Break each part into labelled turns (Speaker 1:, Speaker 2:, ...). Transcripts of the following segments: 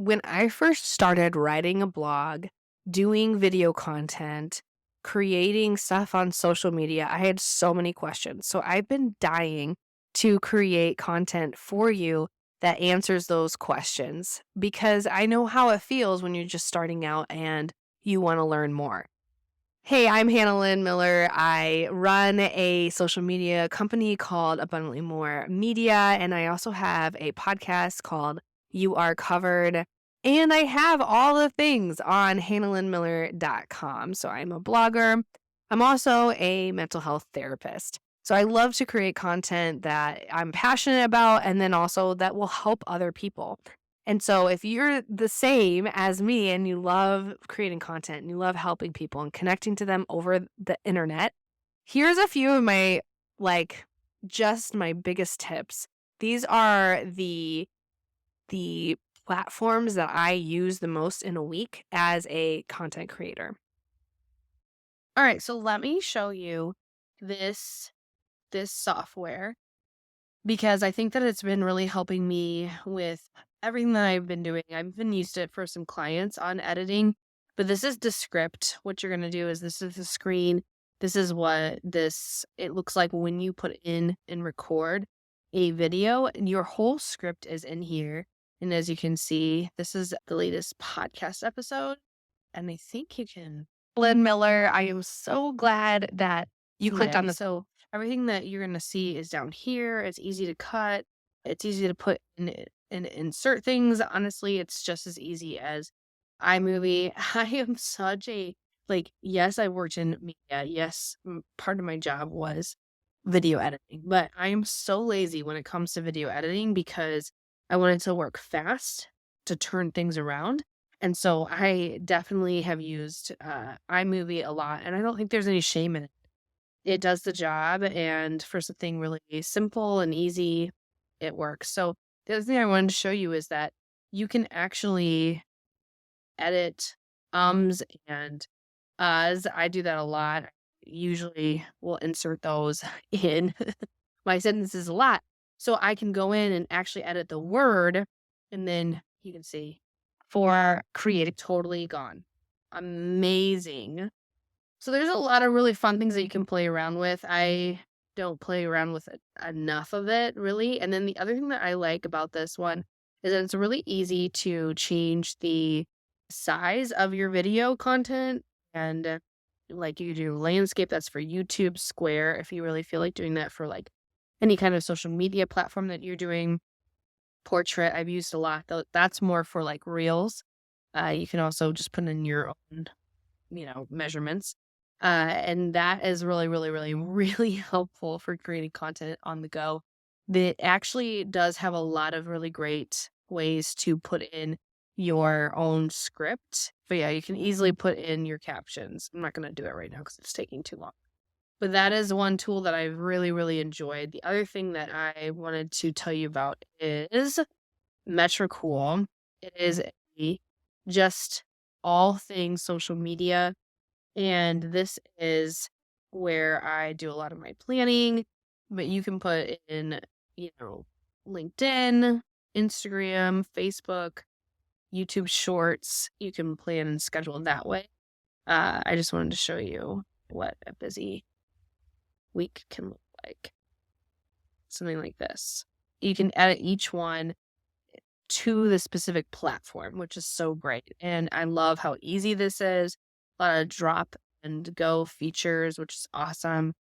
Speaker 1: when I first started writing a blog, doing video content, creating stuff on social media, I had so many questions. So I've been dying to create content for you that answers those questions because I know how it feels when you're just starting out and you want to learn more. Hey, I'm Hannah Lynn Miller. I run a social media company called Abundantly More Media, and I also have a podcast called You Are Covered. And I have all the things on hannahlynnmiller.com. So I'm a blogger. I'm also a mental health therapist. So I love to create content that I'm passionate about and then also that will help other people. And so if you're the same as me and you love creating content and you love helping people and connecting to them over the internet, here's a few of my like just my biggest tips. These are the platforms that I use the most in a week as a content creator. All right, so let me show you this software because I think that it's been really helping me with everything that I've been doing. I've been used it for some clients on editing, but this is Descript. What you're going to do is this is the screen. This is what it looks like when you put in and record a video, and your whole script is in here. And as you can see, this is the latest podcast episode. And I think you can. Lynn Miller, I am so glad that you clicked on this. So everything that you're going to see is down here. It's easy to cut. It's easy to put in and insert things. Honestly, it's just as easy as iMovie. I am such a, yes, I worked in media. Yes, part of my job was video editing, but I am so lazy when it comes to video editing because I wanted to work fast to turn things around. And so I definitely have used iMovie a lot, and I don't think there's any shame in it. It does the job, and for something really simple and easy, it works. So the other thing I wanted to show you is that you can actually edit ums and uhs. I do that a lot. Usually will insert those in my sentences a lot. So I can go in and actually edit the word, and then you can see for creative, totally gone. Amazing. So there's a lot of really fun things that you can play around with. I don't play around with enough of it, really. And then the other thing that I like about this one is that it's really easy to change the size of your video content. And like you do landscape, that's for YouTube, square, if you really feel like doing that for like any kind of social media platform that you're doing. Portrait, I've used a lot, though. That's more for like reels. You can also just put in your own, measurements. And that is really, really, really, really helpful for creating content on the go. It actually does have a lot of really great ways to put in your own script. But yeah, you can easily put in your captions. I'm not going to do it right now because it's taking too long. But that is one tool that I've really, really enjoyed. The other thing that I wanted to tell you about is Metricool. It is just all things social media. And this is where I do a lot of my planning, but you can put in, LinkedIn, Instagram, Facebook, YouTube Shorts. You can plan and schedule that way. I just wanted to show you what a busy week can look like. Something like this. You can edit each one to the specific platform, which is so great. And I love how easy this is. A lot of drop and go features, which is awesome.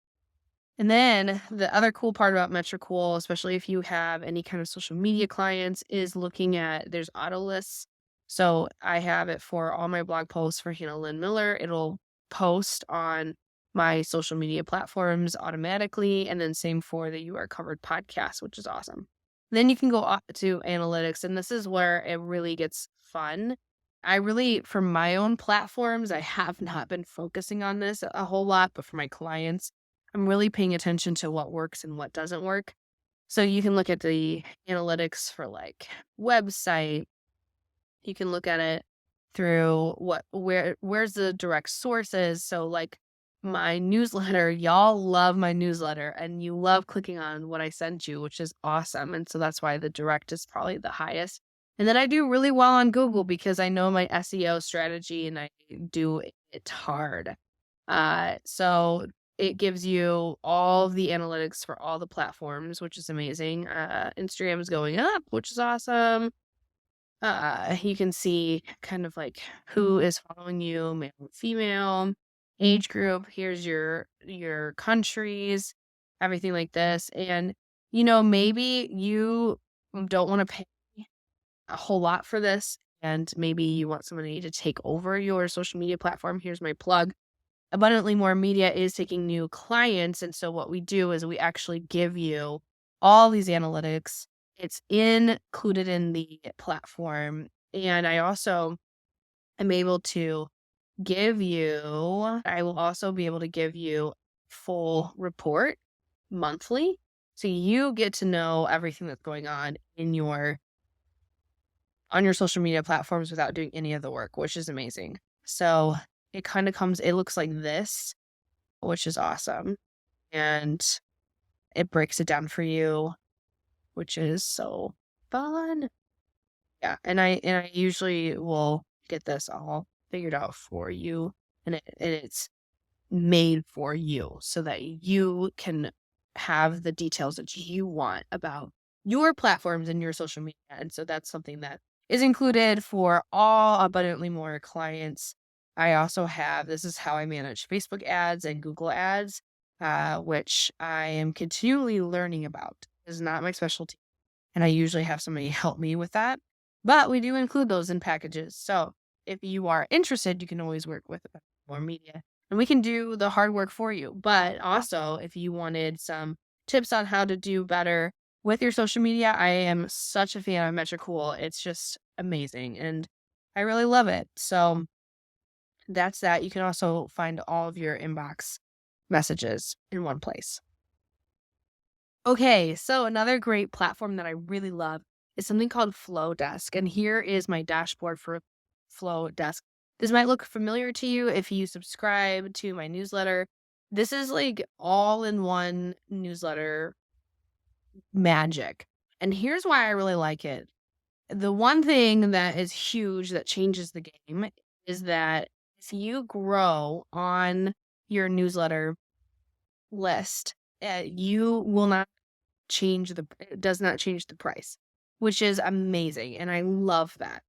Speaker 1: And then the other cool part about Metricool, especially if you have any kind of social media clients, is looking at there's auto lists. So I have it for all my blog posts for Hannah Lynn Miller. It'll post on my social media platforms automatically. And then same for the You Are Covered podcast, which is awesome. Then you can go up to analytics, and this is where it really gets fun. For my own platforms, I have not been focusing on this a whole lot, but for my clients, I'm really paying attention to what works and what doesn't work. So you can look at the analytics for like website. You can look at it through where's the direct sources. So like my newsletter, y'all love my newsletter and you love clicking on what I sent you, which is awesome. And so that's why the direct is probably the highest. And then I do really well on Google because I know my SEO strategy and I do it hard. So it gives you all of the analytics for all the platforms, which is amazing. Instagram's going up, which is awesome. You can see kind of like who is following you, male, female, age group. Here's your countries, everything like this. And maybe you don't want to pay a whole lot for this, and maybe you want somebody to take over your social media platform. Here's my plug. Abundantly More Media is taking new clients. And so what we do is we actually give you all these analytics. It's included in the platform. And I also am able to I will also be able to give you full report monthly. So you get to know everything that's going on on your social media platforms without doing any of the work, which is amazing. So it looks like this, which is awesome. And it breaks it down for you, which is so fun. Yeah. And I usually will get this all figured out for you. And it's made for you so that you can have the details that you want about your platforms and your social media. And so that's something that is included for all Abundantly More clients. I also this is how I manage Facebook ads and Google ads, which I am continually learning about. It is not my specialty. And I usually have somebody help me with that. But we do include those in packages. So if you are interested, you can always work with More Media and we can do the hard work for you. But also, if you wanted some tips on how to do better with your social media, I am such a fan of Metricool. It's just amazing and I really love it. So that's that. You can also find all of your inbox messages in one place. Okay, so another great platform that I really love is something called Flowdesk. And here is my dashboard for Flowdesk. This might look familiar to you if you subscribe to my newsletter. This is like all in one newsletter magic. And here's why I really like it. The one thing that is huge that changes the game is that if you grow on your newsletter list, you will not it does not change the price, which is amazing. And I love that.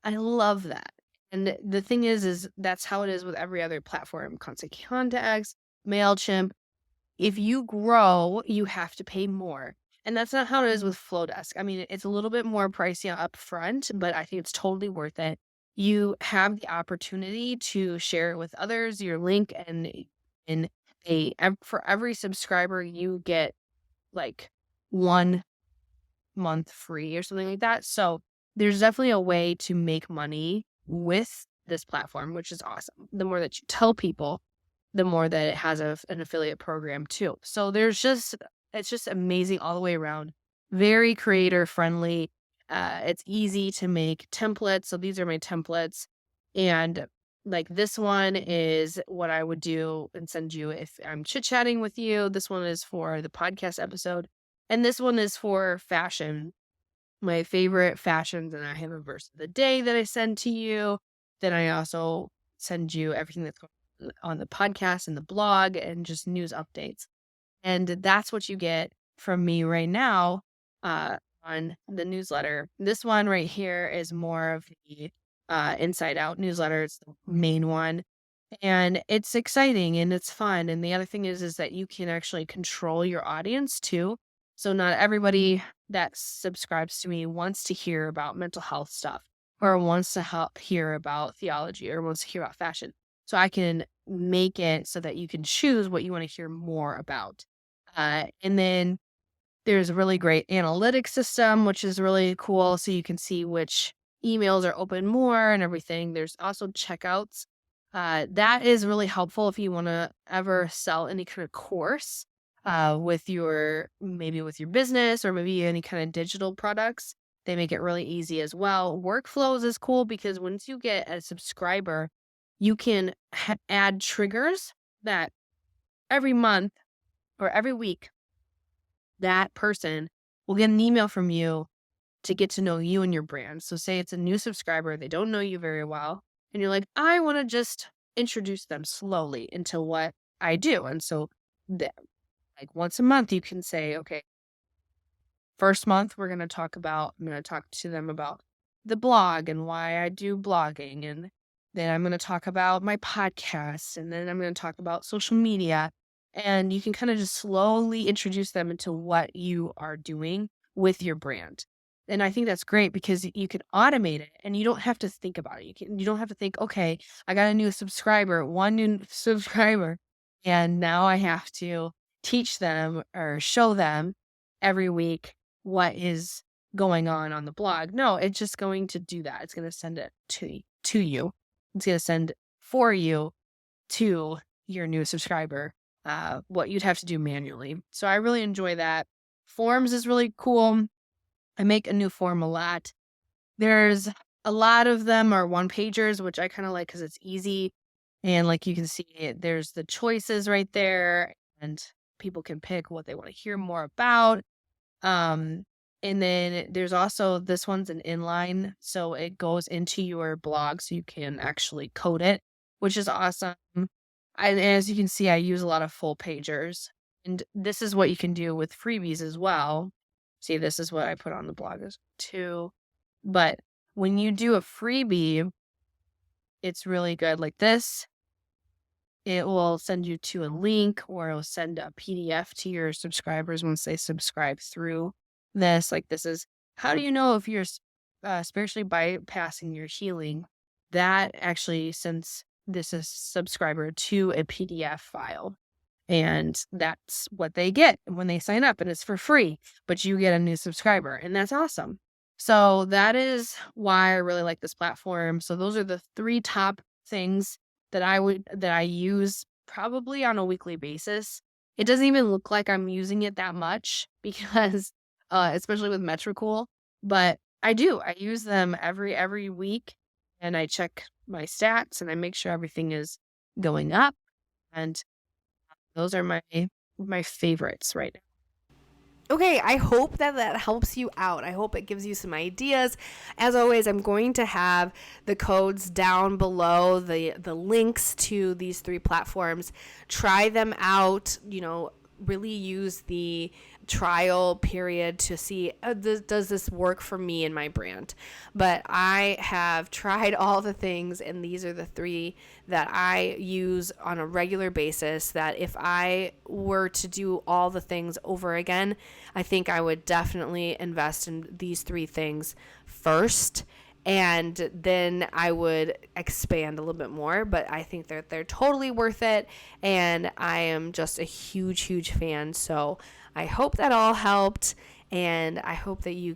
Speaker 1: I love that. And the thing is that's how it is with every other platform, Constant Contacts, MailChimp. If you grow, you have to pay more. And that's not how it is with Flowdesk. I mean, it's a little bit more pricey up front, but I think it's totally worth it. You have the opportunity to share it with others, your link, and for every subscriber, you get like 1 month free or something like that. So there's definitely a way to make money with this platform, which is awesome. The more that you tell people, the more that it has an affiliate program too. So it's just amazing all the way around. Very creator friendly. It's easy to make templates. So these are my templates. And like this one is what I would do and send you if I'm chit-chatting with you. This one is for the podcast episode. And this one is for fashion, my favorite fashions. And I have a verse of the day that I send to you. Then I also send you everything that's going on the podcast and the blog and just news updates. And that's what you get from me right now on the newsletter. This one right here is more of the Inside Out newsletter. It's the main one. And it's exciting and it's fun. And the other thing is that you can actually control your audience too. So not everybody that subscribes to me wants to hear about mental health stuff or wants to hear about theology or wants to hear about fashion. So I can make it so that you can choose what you want to hear more about. And then there's a really great analytics system, which is really cool. So you can see which emails are open more and everything. There's also checkouts. That is really helpful if you want to ever sell any kind of course with your business or maybe any kind of digital products. They make it really easy as well. Workflows is cool because once you get a subscriber, you can add triggers that every month or every week, that person will get an email from you to get to know you and your brand. So say it's a new subscriber, they don't know you very well, and you're like, I want to just introduce them slowly into what I do. And so like once a month you can say, okay, first month I'm going to talk to them about the blog and why I do blogging, and then I'm going to talk about my podcast, and then I'm going to talk about social media. And you can kind of just slowly introduce them into what you are doing with your brand. And I think that's great because you can automate it and you don't have to think about it. You don't have to think, okay, I got a new subscriber, one new subscriber, and now I have to teach them or show them every week what is going on the blog. No, it's just going to do that. It's going to send it to you. It's going to send for you to your new subscriber what you'd have to do manually. So I really enjoy that. Forms is really cool. I make a new form a lot. There's a lot of them are one pagers, which I kind of like because it's easy. And like you can see, there's the choices right there, and people can pick what they want to hear more about. Um, and then there's also this one's an inline, so it goes into your blog so you can actually code it, which is awesome. And as you can see, I use a lot of full pagers. And this is what you can do with freebies as well. See, this is what I put on the blog as too. But when you do a freebie, it's really good. Like this, it will send you to a link, or it'll send a PDF to your subscribers once they subscribe through this. Like this is, how do you know if you're spiritually bypassing your healing? That actually sends this is subscriber to a PDF file. And that's what they get when they sign up, and it's for free, but you get a new subscriber, and that's awesome. So that is why I really like this platform. So those are the 3 top things that I use probably on a weekly basis. It doesn't even look like I'm using it that much because especially with Metricool, but I do. I use them every week, and I check my stats and I make sure everything is going up, and those are my favorites right now.
Speaker 2: Okay, I hope that helps you out. I hope it gives you some ideas. As always, I'm going to have the codes down below, the links to these 3 platforms. Try them out, really use the trial period to see does this work for me and my brand. But I have tried all the things, and these are the 3 that I use on a regular basis, that if I were to do all the things over again, I think I would definitely invest in these 3 things first, and then I would expand a little bit more. But I think they're totally worth it, and I am just a huge fan. So I hope that all helped, and I hope that you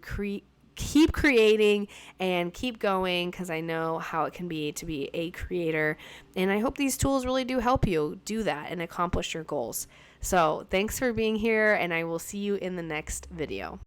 Speaker 2: keep creating and keep going, because I know how it can be to be a creator, and I hope these tools really do help you do that and accomplish your goals. So thanks for being here, and I will see you in the next video.